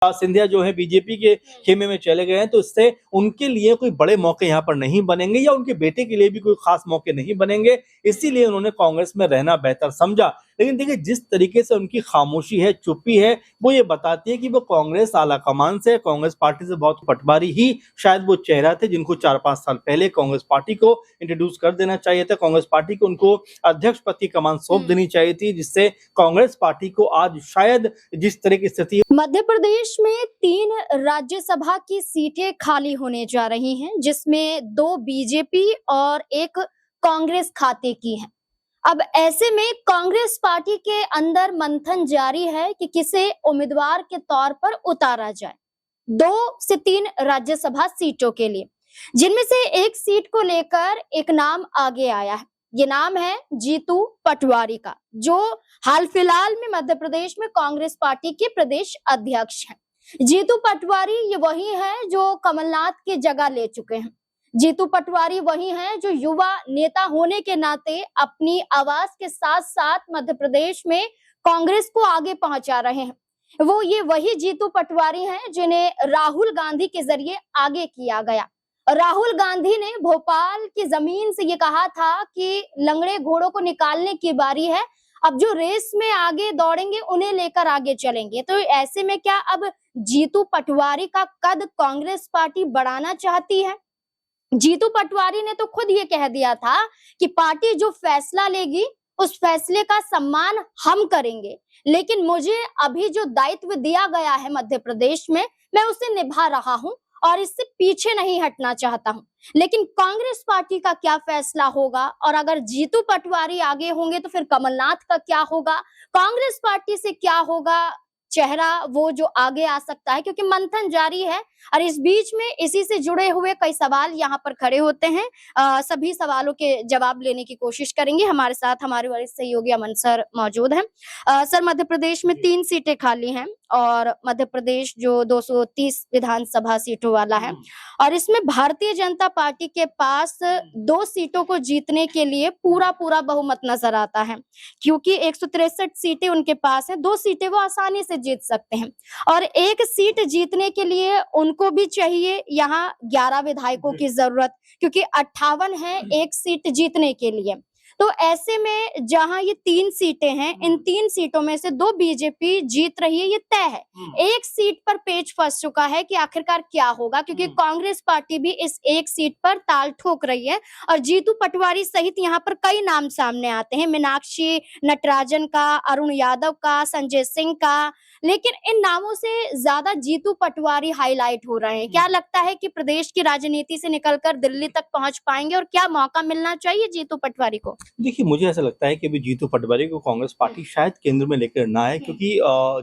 सिंधिया जो है बीजेपी के खेमे में चले गए हैं, तो इससे उनके लिए कोई बड़े मौके यहाँ पर नहीं बनेंगे या उनके बेटे के लिए भी कोई खास मौके नहीं बनेंगे। इसीलिए उन्होंने कांग्रेस में रहना बेहतर समझा। लेकिन देखिए, जिस तरीके से उनकी खामोशी है, चुप्पी है, वो ये बताती है कि वो कांग्रेस आलाकमान से, कांग्रेस पार्टी से बहुत पटवारी ही शायद वो चेहरा थे जिनको 4-5 साल पहले कांग्रेस पार्टी को इंट्रोड्यूस कर देना चाहिए था। कांग्रेस पार्टी को उनको अध्यक्ष पद की कमान सौंप देनी चाहिए थी, जिससे कांग्रेस पार्टी को आज शायद जिस तरह की स्थिति। मध्य प्रदेश में 3 राज्यसभा की सीटें खाली होने जा रही हैं, जिसमें 2 बीजेपी और 1 कांग्रेस खाते की हैं। अब ऐसे में कांग्रेस पार्टी के अंदर मंथन जारी है कि किसे उम्मीदवार के तौर पर उतारा जाए 2 से 3 राज्यसभा सीटों के लिए, जिनमें से एक सीट को लेकर एक नाम आगे आया है। ये नाम है जीतू पटवारी का, जो हाल फिलहाल में मध्य प्रदेश में कांग्रेस पार्टी के प्रदेश अध्यक्ष हैं। जीतू पटवारी ये वही हैं जो कमलनाथ की जगह ले चुके हैं। जीतू पटवारी वही हैं जो युवा नेता होने के नाते अपनी आवाज के साथ साथ मध्य प्रदेश में कांग्रेस को आगे पहुंचा रहे हैं। वो ये वही जीतू पटवारी हैं जिन्हें राहुल गांधी के जरिए आगे किया गया। राहुल गांधी ने भोपाल की जमीन से ये कहा था कि लंगड़े घोड़ों को निकालने की बारी है, अब जो रेस में आगे दौड़ेंगे उन्हें लेकर आगे चलेंगे। तो ऐसे में क्या अब जीतू पटवारी का कद कांग्रेस पार्टी बढ़ाना चाहती है? जीतू पटवारी ने तो खुद ये कह दिया था कि पार्टी जो फैसला लेगी उस फैसले का सम्मान हम करेंगे, लेकिन मुझे अभी जो दायित्व दिया गया है मध्य प्रदेश में, मैं उसे निभा रहा हूं और इससे पीछे नहीं हटना चाहता हूं। लेकिन कांग्रेस पार्टी का क्या फैसला होगा, और अगर जीतू पटवारी आगे होंगे तो फिर कमलनाथ का क्या होगा, कांग्रेस पार्टी से क्या होगा चेहरा वो जो आगे आ सकता है, क्योंकि मंथन जारी है। और इस बीच में इसी से जुड़े हुए कई सवाल यहाँ पर खड़े होते हैं। सभी सवालों के जवाब लेने की कोशिश करेंगे। हमारे साथ हमारे वरिष्ठ सहयोगी अमन सर मौजूद हैं। सर, मध्य प्रदेश में 3 सीटें खाली हैं और मध्य प्रदेश जो 230 विधानसभा सीटों वाला है, और इसमें भारतीय जनता पार्टी के पास 2 सीटों को जीतने के लिए पूरा बहुमत नजर आता है, क्योंकि 163 सीटें उनके पास है। 2 सीटें वो आसानी से जीत सकते हैं, और 1 सीट जीतने के लिए उनको भी चाहिए यहाँ 11 विधायकों की जरूरत, क्योंकि 58 है 1 सीट जीतने के लिए। तो ऐसे में जहां ये 3 सीटें हैं, इन 3 सीटों में से 2 बीजेपी जीत रही है, ये तय है। 1 सीट पर पेच फंस चुका है कि आखिरकार क्या होगा, क्योंकि कांग्रेस पार्टी भी इस 1 सीट पर ताल ठोक रही है। और जीतू पटवारी सहित यहाँ पर कई नाम सामने आते हैं, मीनाक्षी नटराजन का, अरुण यादव का, संजय सिंह का, लेकिन इन नामों से ज्यादा जीतू पटवारी हाईलाइट हो रहे हैं। क्या लगता है कि प्रदेश की राजनीति से निकलकर दिल्ली तक पहुंच पाएंगे, और क्या मौका मिलना चाहिए जीतू पटवारी को? देखिए, मुझे ऐसा लगता है कि अभी जीतू पटवारी को कांग्रेस पार्टी शायद केंद्र में लेकर ना आए, क्योंकि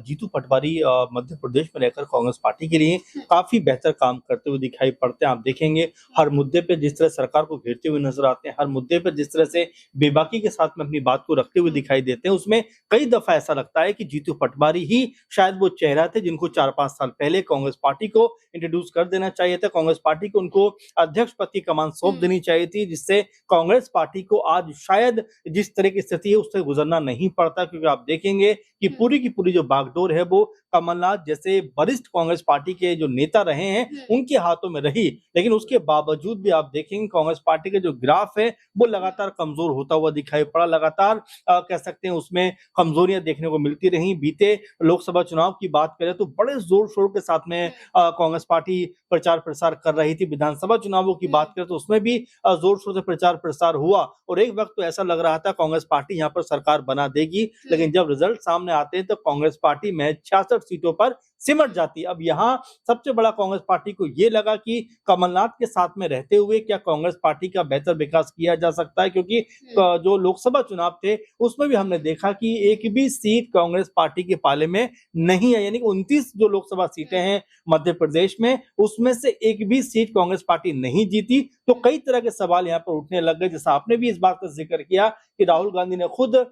जीतू पटवारी मध्य प्रदेश में रहकर कांग्रेस पार्टी के लिए काफी बेहतर काम करते हुए दिखाई पड़ते हैं। आप देखेंगे हर मुद्दे पे जिस तरह सरकार को घेरते हुए नजर आते हैं, हर मुद्दे पे जिस तरह से बेबाकी के साथ में अपनी बात को रखते हुए दिखाई देते हैं, उसमें कई दफा ऐसा लगता है कि जीतू पटवारी ही शायद वो चेहरा थे जिनको 4-5 साल पहले कांग्रेस पार्टी को इंट्रोड्यूस कर देना चाहिए था। कांग्रेस पार्टी को उनको अध्यक्ष पद की कमान सौंप देनी चाहिए थी, जिससे कांग्रेस पार्टी को आज शायद जिस तरह की स्थिति है उससे गुजरना नहीं पड़ता। क्योंकि आप देखेंगे कि पूरी की पूरी जो बागडोर है वो कमलनाथ जैसे वरिष्ठ कांग्रेस पार्टी के जो नेता रहे हैं उनके हाथों में रही। लेकिन उसके बावजूद भी आप देखेंगे कांग्रेस पार्टी का जो ग्राफ है वो लगातार कमजोर होता हुआ दिखाई पड़ा। लगातार कह सकते हैं उसमें कमजोरियां देखने को मिलती रही। बीते लोकसभा चुनाव की बात करें तो बड़े जोर शोर के साथ में कांग्रेस पार्टी प्रचार प्रसार कर रही थी। विधानसभा चुनावों की बात करें तो उसमें भी जोर शोर से प्रचार प्रसार हुआ, और एक वक्त तो ऐसा लग रहा था कांग्रेस पार्टी यहाँ पर सरकार बना देगी। लेकिन जब रिजल्ट सामने आते हैं तो कांग्रेस पार्टी में 66 सीटों पर सिमट जाती है। अब यहाँ सबसे बड़ा कांग्रेस पार्टी को ये लगा कि कमलनाथ के साथ में रहते हुए क्या कांग्रेस पार्टी का बेहतर विकास किया जा सकता है, क्योंकि जो लोकसभा चुनाव थे उसमें भी हमने देखा कि एक भी सीट कांग्रेस पार्टी के पाले में नहीं है। यानी कि 29 जो लोकसभा सीटें हैं मध्य प्रदेश में, उसमें से एक भी सीट कांग्रेस पार्टी नहीं जीती। तो कई तरह के सवाल यहाँ पर उठने लग गए। जैसा आपने भी इस बात का जिक्र किया कि राहुल गांधी ने खुद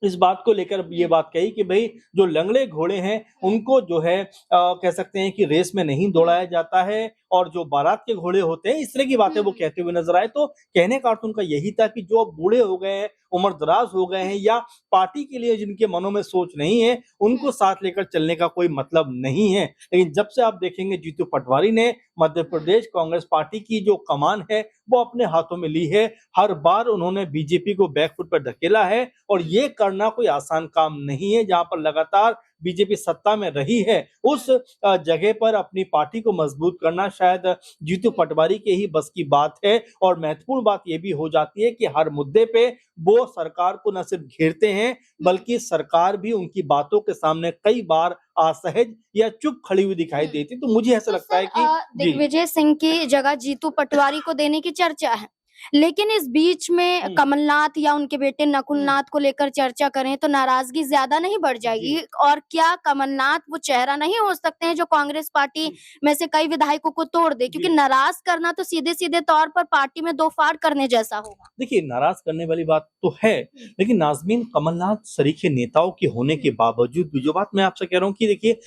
इस बात को लेकर ये बात कही कि भाई जो लंगड़े घोड़े हैं उनको जो है कह सकते हैं कि रेस में नहीं दौड़ाया जाता है, और जो बारात के घोड़े होते हैं, इस तरह की बातें वो कहते हुए नजर आए। तो कहने का अर्थ उनका यही था कि जो अब बूढ़े हो गए हैं उम्र दराज हो गए हैं या पार्टी के लिए जिनके मनों में सोच नहीं है, उनको साथ लेकर चलने का कोई मतलब नहीं है। लेकिन जब से आप देखेंगे जीतू पटवारी ने मध्य प्रदेश कांग्रेस पार्टी की जो कमान है वो अपने हाथों में ली है, हर बार उन्होंने बीजेपी को बैकफुट पर धकेला है और ये करना कोई आसान काम नहीं है। जहां पर लगातार बीजेपी सत्ता में रही है, उस जगह पर अपनी पार्टी को मजबूत करना शायद जीतू पटवारी के ही बस की बात है। और महत्वपूर्ण बात यह भी हो जाती है कि हर मुद्दे पे वो सरकार को न सिर्फ घेरते हैं, बल्कि सरकार भी उनकी बातों के सामने कई बार असहज या चुप खड़ी हुई दिखाई देती। तो मुझे ऐसा तो लगता है सर कि जी। दिग्विजय सिंह की जगह जीतू पटवारी को देने की चर्चा है, लेकिन इस बीच में कमलनाथ या उनके बेटे नकुलनाथ को लेकर चर्चा करें तो नाराजगी ज्यादा नहीं बढ़ जाएगी? और क्या कमलनाथ वो चेहरा नहीं हो सकते हैं जो कांग्रेस पार्टी में से कई विधायकों को तोड़ दे? क्योंकि नाराज करना तो सीधे सीधे तौर पर पार्टी में दो फाड़ करने जैसा होगा। देखिए, नाराज करने वाली बात तो है, लेकिन नाज़मीन कमलनाथ सरीखे नेताओं के होने के बावजूद भी जो बात मैं आपसे कह रहा हूँ कि देखिए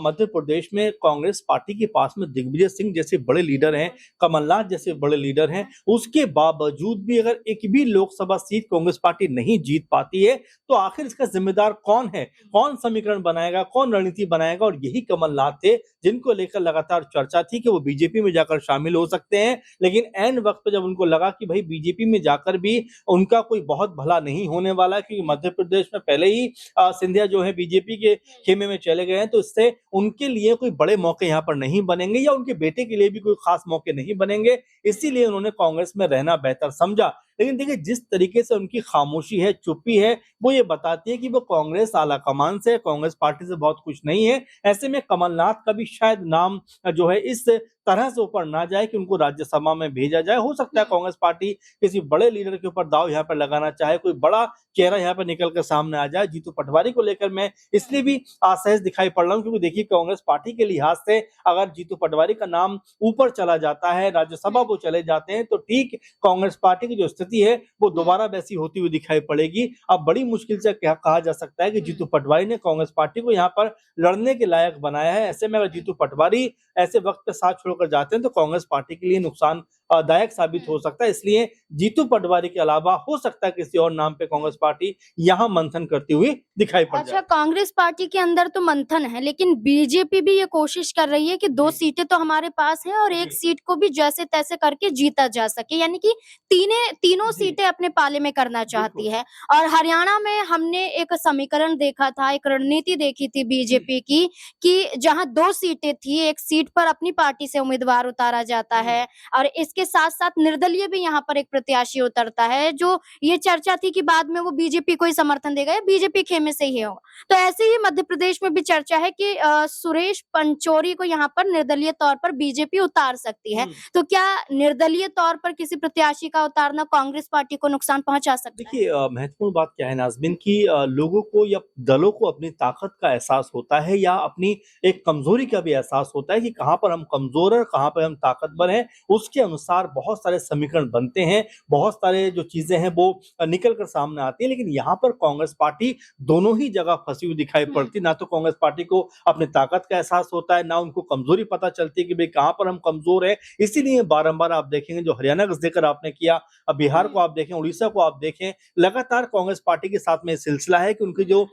मध्य प्रदेश में कांग्रेस पार्टी के पास में दिग्विजय सिंह जैसे बड़े लीडर हैं, कमलनाथ जैसे बड़े लीडर हैं, उसके बावजूद भी अगर एक भी लोकसभा सीट कांग्रेस पार्टी नहीं जीत पाती है, तो आखिर इसका जिम्मेदार कौन है? कौन समीकरण बनाएगा, कौन रणनीति बनाएगा? और यही कमलनाथ थे जिनको लेकर लगातार चर्चा थी कि वो बीजेपी में जाकर शामिल हो सकते हैं। लेकिन ऐन वक्त पे जब उनको लगा कि भाई बीजेपी में जाकर भी उनका कोई बहुत भला नहीं होने वाला, क्योंकि मध्य प्रदेश में पहले ही सिंधिया जो है बीजेपी के खेमे में चले गए हैं, तो इससे उनके लिए कोई बड़े मौके यहाँ पर नहीं बनेंगे या उनके बेटे के लिए भी कोई खास मौके नहीं बनेंगे, इसीलिए उन्होंने कांग्रेस में रहना बेहतर समझा। लेकिन देखिए, जिस तरीके से उनकी खामोशी है, चुप्पी है, वो ये बताती है कि वो कांग्रेस आलाकमान से, कांग्रेस पार्टी से बहुत खुश नहीं है। ऐसे में कमलनाथ का भी शायद नाम जो है इस तरह से ऊपर ना जाए कि उनको राज्यसभा में भेजा जाए। हो सकता है कांग्रेस पार्टी किसी बड़े लीडर के ऊपर दाव यहाँ पर लगाना चाहे, कोई बड़ा चेहरा यहाँ पर निकल कर सामने आ जाए। जीतू पटवारी को लेकर मैं इसलिए भी असहज दिखाई पड़ रहा हूँ क्योंकि देखिए, कांग्रेस पार्टी के लिहाज से अगर जीतू पटवारी का नाम ऊपर चला जाता है, राज्यसभा वो चले जाते हैं, तो ठीक कांग्रेस पार्टी की जो स्थिति है वो दोबारा वैसी होती हुई दिखाई पड़ेगी। अब बड़ी मुश्किल से क्या कहा जा सकता है कि जीतू पटवारी ने कांग्रेस पार्टी को यहाँ पर लड़ने के लायक बनाया है। ऐसे में अगर जीतू पटवारी ऐसे वक्त पे साथ छोड़कर जाते हैं तो कांग्रेस पार्टी के लिए नुकसान दायक साबित हो सकता है। इसलिए जीतू पटवारी के अलावा हो सकता है किसी और नाम पे कांग्रेस पार्टी यहाँ मंथन करती हुई दिखाई पड़ अच्छा, कांग्रेस पार्टी के अंदर तो मंथन है, लेकिन बीजेपी भी ये कोशिश कर रही है कि 2 सीटें तो हमारे पास हैं और एक सीट को भी जैसे तैसे करके जीता जा सके, यानी कि तीनों सीटें अपने पाले में करना चाहती है। और हरियाणा में हमने एक समीकरण देखा था, एक रणनीति देखी थी बीजेपी की कि जहां 2 सीटें थी, एक सीट पर अपनी पार्टी से उम्मीदवार उतारा जाता है और इसके साथ-साथ निर्दलीय भी यहाँ पर एक प्रत्याशी उतरता है, जो ये चर्चा थी कि बाद में वो बीजेपी को ही समर्थन देगा या बीजेपी खेमे से ही होगा। तो ऐसे ही मध्य प्रदेश में भी चर्चा है कि सुरेश पंचौरी को यहाँ पर निर्दलीय तौर पर बीजेपी उतार सकती है। तो क्या निर्दलीय तौर पर किसी प्रत्याशी का उतारना कांग्रेस पार्टी को नुकसान पहुंचा सकता है? देखिए, महत्वपूर्ण बात क्या है नाज़मीन की लोगों को या दलों को अपनी ताकत का एहसास होता है या अपनी एक कमजोरी का भी एहसास होता है कि कहां पर हम कमजोर हैं, कहां पर हम ताकतवर हैं। उसके अनुसार बहुत सारे समीकरण बनते हैं, बहुत सारे जो चीजें हैं वो निकल कर सामने आती है। लेकिन यहाँ पर कांग्रेस पार्टी दोनों ही जगह फंसी हुई दिखाई पड़ती। ना तो कांग्रेस पार्टी को अपनी ताकत का एहसास होता है, ना उनको कमजोरी पता चलती है कि भाई कहां पर हम कमजोर है। इसीलिए बारंबार आप देखेंगे, जो हरियाणा का जिक्र आपने किया, अब बिहार को आप देखें, उड़ीसा को आप देखें, लगातार कांग्रेस पार्टी के साथ में सिलसिला है कि उनकी जो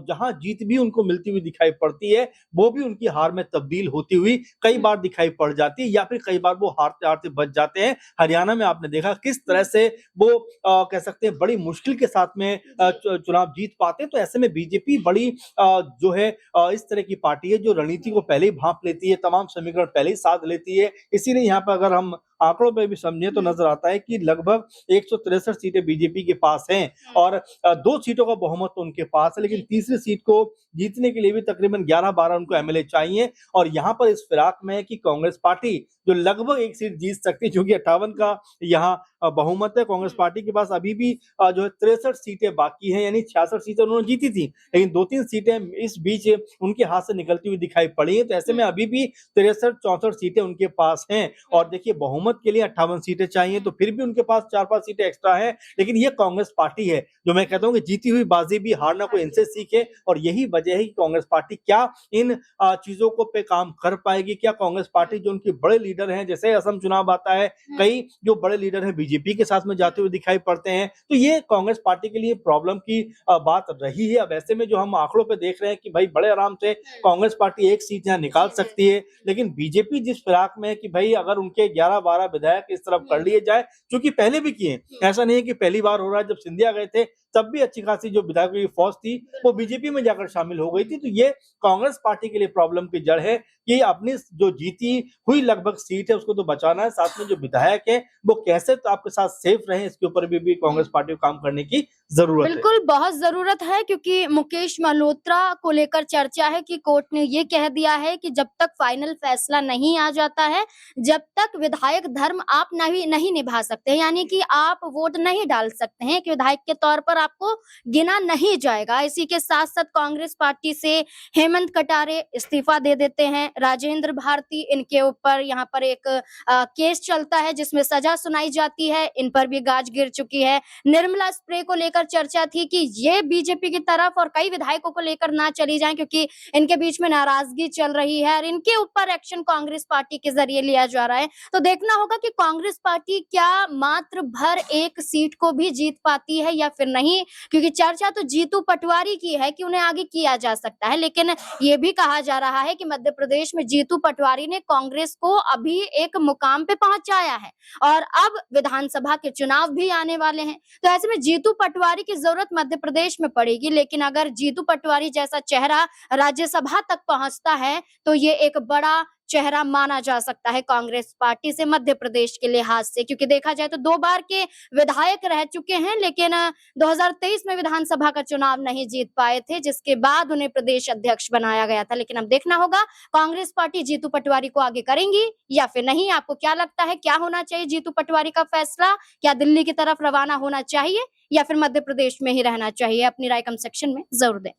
जहां जीत भी उनको मिलती हुई दिखाई पड़ती है, वो भी उनकी हार में तब्दील होती हुई कई बार दिखाई पड़ जाती है या फिर कई बार वो हारते हारते बच जाते हैं। हरियाणा में आपने देखा किस तरह से वो कह सकते हैं बड़ी मुश्किल के साथ में चुनाव जीत पाते हैं। तो ऐसे में बीजेपी बड़ी जो है इस तरह की पार्टी है जो रणनीति को पहले ही भांप लेती है, तमाम समीकरण पहले ही साध लेती है। इसीलिए यहाँ पर अगर हम आंकड़ों पे भी समझे तो नजर आता है कि लगभग 163 सीटें बीजेपी के पास हैं और 2 सीटों का बहुमत तो उनके पास है, लेकिन तीसरी सीट को जीतने के लिए भी तकरीबन 11-12 उनको एमएलए चाहिए। और यहाँ पर इस फिराक में है कि कांग्रेस पार्टी जो लगभग एक सीट जीत सकती है, क्योंकि 58 का यहाँ बहुमत है कांग्रेस पार्टी के पास, अभी भी जो है 63 सीटें बाकी हैं, यानी 66 सीटें उन्होंने जीती थी, लेकिन 2-3 सीटें इस बीच उनके हाथ से निकलती हुई दिखाई पड़ी है। तो ऐसे में अभी भी 63-64 सीटें उनके पास हैं और देखिए बहुमत के लिए 58 सीटें चाहिए, तो फिर भी उनके पास 4-5 सीटें एक्स्ट्रा हैं। लेकिन ये कांग्रेस पार्टी है जो मैं कहता हूं कि जीती हुई बाजी भी हारना कोई इनसे सीखे, और यही वजह है कि कांग्रेस पार्टी क्या इन चीजों को पे काम कर पाएगी। क्या कांग्रेस पार्टी जो उनके बड़े लीडर हैं, जैसे असम चुनाव आता है, कई जो बड़े लीडर हैं बीजेपी के साथ में जाते हुए दिखाई पड़ते हैं। तो ये कांग्रेस पार्टी के लिए प्रॉब्लम की बात रही है। अब ऐसे में जो हम आंकड़ों पे देख रहे हैं कि भाई बड़े आराम से कांग्रेस पार्टी एक सीट यहाँ निकाल सकती है, लेकिन बीजेपी जिस फिराक में है कि भाई अगर उनके 11-12 विधायक इस तरफ कर लिए जाए, जो कि पहले भी किए, ऐसा नहीं है कि पहली बार हो रहा है। जब सिंधिया गए थे तब भी अच्छी खासी जो विधायकों की फौज थी वो बीजेपी में जाकर शामिल हो गई थी। तो ये कांग्रेस पार्टी के लिए प्रॉब्लम की जड़ है कि अपनी जो जीती हुई लगभग सीट है उसको तो बचाना है, साथ में जो विधायक है वो कैसे तो आपके साथ सेफ रहे, इसके ऊपर भी कांग्रेस पार्टी को काम करने की जरूरत है। बिल्कुल बहुत जरूरत है, क्योंकि मुकेश मल्होत्रा को लेकर चर्चा है कि कोर्ट ने ये कह दिया है कि जब तक फाइनल फैसला नहीं आ जाता है, जब तक विधायक धर्म आप नहीं निभा सकते, यानी कि आप वोट नहीं डाल सकते हैं, कि विधायक के तौर पर आपको गिना नहीं जाएगा। इसी के साथ साथ कांग्रेस पार्टी से हेमंत कटारे इस्तीफा दे देते हैं, राजेंद्र भारती, इनके ऊपर यहाँ पर एक केस चलता है जिसमें सजा सुनाई जाती है, इन पर भी गाज गिर चुकी है। निर्मला स्प्रे को लेकर चर्चा थी कि ये बीजेपी की तरफ और कई विधायकों को लेकर ना चली जाएं, क्योंकि इनके बीच में नाराजगी चल रही है और इनके ऊपर एक्शन कांग्रेस पार्टी के जरिए लिया जा रहा है। तो देखना होगा कि कांग्रेस पार्टी क्या मात्र भर एक सीट को भी जीत पाती है या फिर नहीं, क्योंकि चर्चा तो जीतू पटवारी की है कि उन्हें आगे किया जा सकता है, लेकिन ये भी कहा जा रहा है कि मध्य प्रदेश में जीतू पटवारी ने कांग्रेस को अभी एक मुकाम पे पहुंचाया है और अब विधानसभा के चुनाव भी आने वाले हैं। तो ऐसे में जीतू पटवारी की जरूरत मध्य प्रदेश में पड़ेगी, लेकिन अगर जीतू पटवारी जैसा चेहरा राज्यसभा तक पहुंचता है तो ये एक बड़ा चेहरा माना जा सकता है कांग्रेस पार्टी से मध्य प्रदेश के लिहाज से, क्योंकि देखा जाए तो 2 बार के विधायक रह चुके हैं, लेकिन 2023 में विधानसभा का चुनाव नहीं जीत पाए थे, जिसके बाद उन्हें प्रदेश अध्यक्ष बनाया गया था। लेकिन अब देखना होगा कांग्रेस पार्टी जीतू पटवारी को आगे करेंगी या फिर नहीं। आपको क्या लगता है, क्या होना चाहिए जीतू पटवारी का फैसला? क्या दिल्ली की तरफ रवाना होना चाहिए या फिर मध्य प्रदेश में ही रहना चाहिए? अपनी राय कमेंट सेक्शन में जरूर दें।